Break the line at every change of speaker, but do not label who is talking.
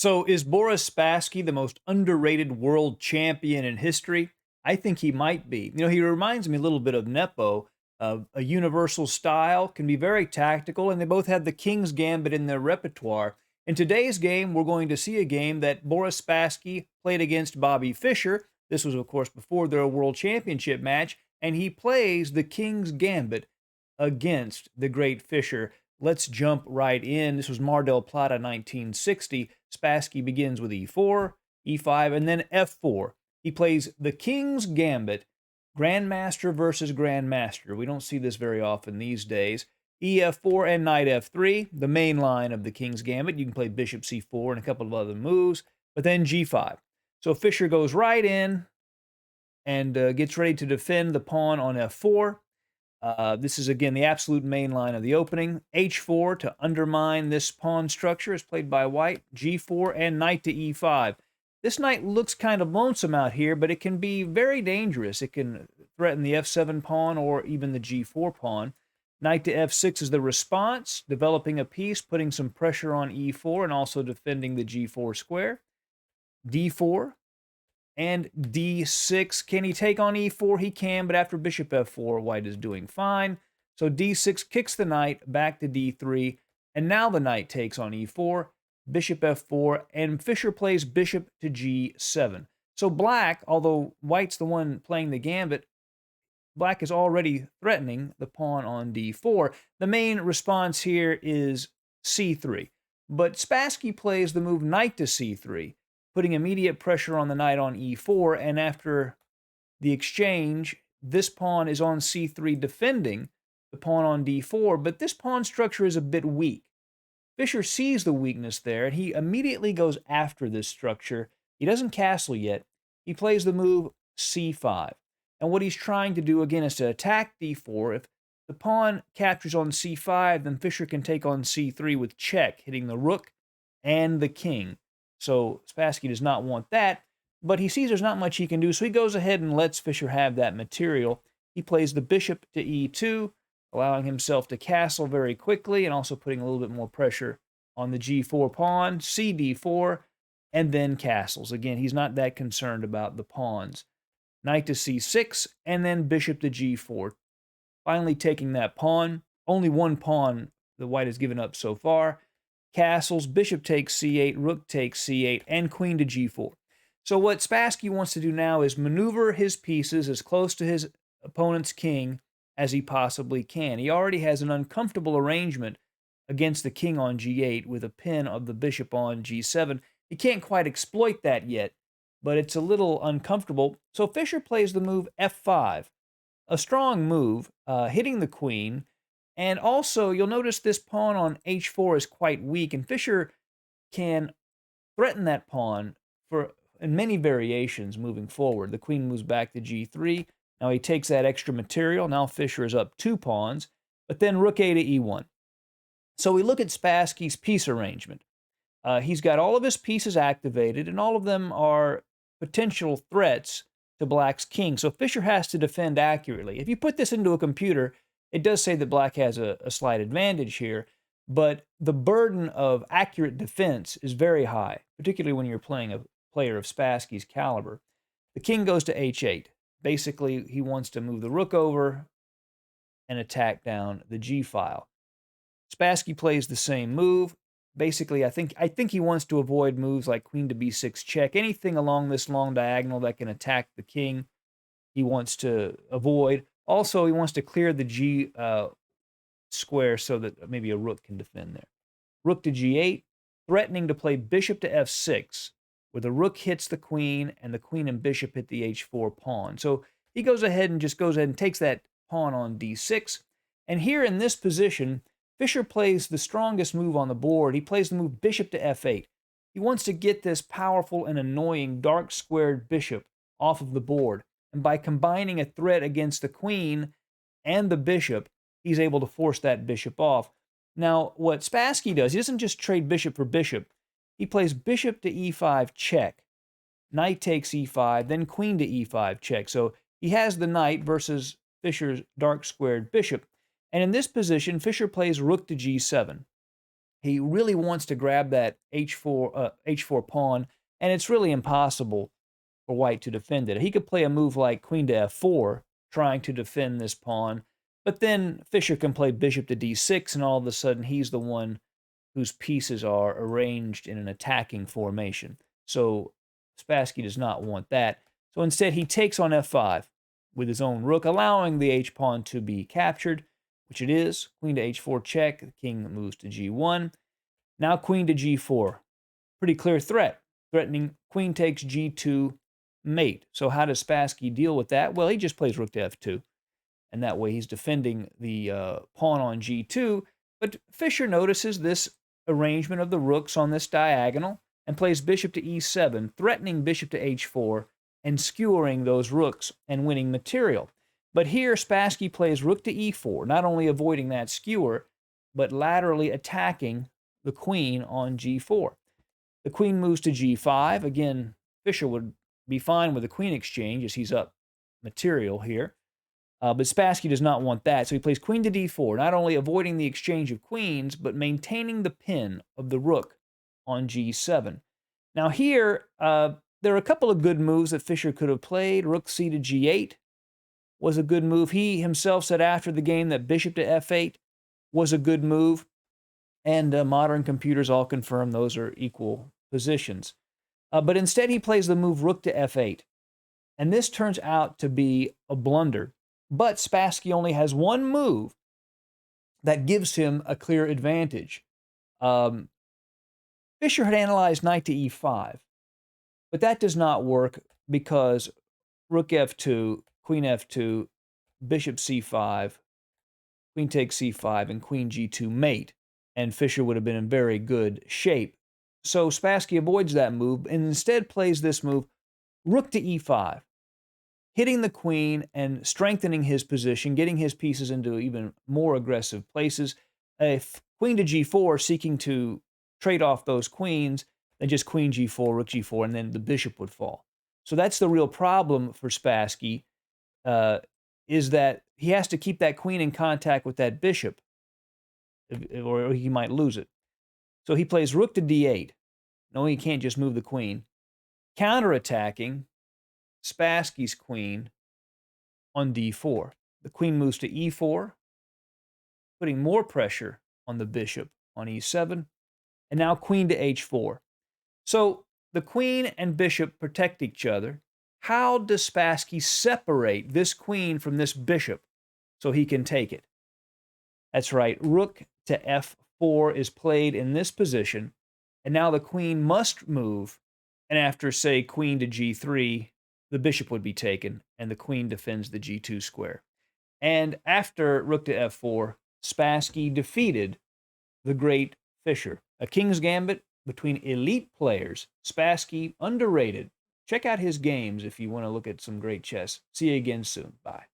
So, is Boris Spassky the most underrated world champion in history? I think he might be. He reminds me a little bit of Nepo. A universal style, can be very tactical, and they both have the King's Gambit in their repertoire. In today's game, we're going to see a game that Boris Spassky played against Bobby Fischer. This was, of course, before their world championship match, and he plays the King's Gambit against the great Fischer. Let's jump right in. This was Mar del Plata 1960. Spassky begins with e4, e5, and then f4. He plays the King's Gambit, Grandmaster versus Grandmaster. We don't see this very often these days. ef4 and knight f3, the main line of the King's Gambit. You can play bishop c4 and a couple of other moves, but then g5. So Fischer goes right in and gets ready to defend the pawn on f4. This is, again, the absolute main line of the opening. h4 to undermine this pawn structure is played by white. g4 and knight to e5. This knight looks kind of lonesome out here, but it can be very dangerous. It can threaten the f7 pawn or even the g4 pawn. Knight to f6 is the response, developing a piece, putting some pressure on e4, and also defending the g4 square. d4 and d6. Can he take on e4? He can, but after bishop f4, white is doing fine. So d6 kicks the knight back to d3, and now the knight takes on e4, bishop f4, and Fischer plays bishop to g7. So black, although white's the one playing the gambit, black is already threatening the pawn on d4. The main response here is c3, but Spassky plays the move knight to c3, putting immediate pressure on the knight on e4, and after the exchange, this pawn is on c3 defending the pawn on d4, but this pawn structure is a bit weak. Fischer sees the weakness there, and he immediately goes after this structure. He doesn't castle yet. He plays the move c5. And what he's trying to do, again, is to attack d4. If the pawn captures on c5, then Fischer can take on c3 with check, hitting the rook and the king. So Spassky does not want that, but he sees there's not much he can do, so he goes ahead and lets Fischer have that material. He plays the bishop to e2, allowing himself to castle very quickly and also putting a little bit more pressure on the g4 pawn, cd4, and then castles. Again, he's not that concerned about the pawns. Knight to c6, and then bishop to g4. Finally taking that pawn. Only one pawn the white has given up so far. Castles, bishop takes c8, rook takes c8, and queen to g4. So what Spassky wants to do now is maneuver his pieces as close to his opponent's king as he possibly can. He already has an uncomfortable arrangement against the king on g8 with a pin of the bishop on g7. He can't quite exploit that yet, but it's a little uncomfortable. So Fischer plays the move f5, a strong move, hitting the queen. And also, you'll notice this pawn on h4 is quite weak, and Fischer can threaten that pawn in many variations moving forward. The queen moves back to g3. Now he takes that extra material. Now Fischer is up 2 pawns, but then rook a to e1. So we look at Spassky's piece arrangement. He's got all of his pieces activated, and all of them are potential threats to black's king. So Fischer has to defend accurately. If you put this into a computer, it does say that black has a slight advantage here, but the burden of accurate defense is very high, particularly when you're playing a player of Spassky's caliber. The king goes to h8. Basically, he wants to move the rook over and attack down the g-file. Spassky plays the same move. Basically, I think he wants to avoid moves like queen to b6 check. Anything along this long diagonal that can attack the king, he wants to avoid. Also, he wants to clear the g square so that maybe a rook can defend there. Rook to g8, threatening to play bishop to f6, where the rook hits the queen and the queen and bishop hit the h4 pawn. So he goes ahead and takes that pawn on d6. And here in this position, Fischer plays the strongest move on the board. He plays the move bishop to f8. He wants to get this powerful and annoying dark squared bishop off of the board. And by combining a threat against the queen and the bishop, he's able to force that bishop off. Now, what Spassky does, he doesn't just trade bishop for bishop. He plays bishop to e5 check. Knight takes e5, then queen to e5 check. So he has the knight versus Fischer's dark squared bishop. And in this position, Fischer plays rook to g7. He really wants to grab that h4 pawn, and it's really impossible for white to defend it. He could play a move like queen to f4, trying to defend this pawn, but then Fischer can play bishop to d6, and all of a sudden he's the one whose pieces are arranged in an attacking formation. So Spassky does not want that. So instead, he takes on f5 with his own rook, allowing the h-pawn to be captured, which it is. Queen to h4 check. The king moves to g1. Now queen to g4. Pretty clear threat. Threatening queen takes g2 mate. So how does Spassky deal with that? Well, he just plays rook to f2. And that way he's defending the pawn on g2. But Fischer notices this arrangement of the rooks on this diagonal and plays bishop to e7, threatening bishop to h4 and skewering those rooks and winning material. But here Spassky plays rook to e4, not only avoiding that skewer, but laterally attacking the queen on g4. The queen moves to g5. Again, Fischer would be fine with the queen exchange as he's up material here. But Spassky does not want that, so he plays queen to d4, not only avoiding the exchange of queens, but maintaining the pin of the rook on g7. Now here, there are a couple of good moves that Fischer could have played. Rook c to g8 was a good move. He himself said after the game that bishop to f8 was a good move, and modern computers all confirm those are equal positions. But instead he plays the move rook to f8, and this turns out to be a blunder. But Spassky only has one move that gives him a clear advantage. Fischer had analyzed knight to e5, but that does not work because rook f2, queen f2, bishop c5, queen takes c5, and queen g2 mate, and Fischer would have been in very good shape. So Spassky avoids that move and instead plays this move, rook to e5, hitting the queen and strengthening his position, getting his pieces into even more aggressive places. If queen to g4, seeking to trade off those queens, then just queen g4, rook g4, and then the bishop would fall. So that's the real problem for Spassky, is that he has to keep that queen in contact with that bishop, or he might lose it. So he plays rook to d8. No, he can't just move the queen. Counterattacking Spassky's queen on d4. The queen moves to e4, putting more pressure on the bishop on e7, and now queen to h4. So the queen and bishop protect each other. How does Spassky separate this queen from this bishop so he can take it? That's right, rook to f4 is played in this position, and now the queen must move, and after, say, queen to g3, the bishop would be taken, and the queen defends the g2 square. And after rook to f4, Spassky defeated the great Fischer. A king's gambit between elite players. Spassky, underrated. Check out his games if you want to look at some great chess. See you again soon. Bye.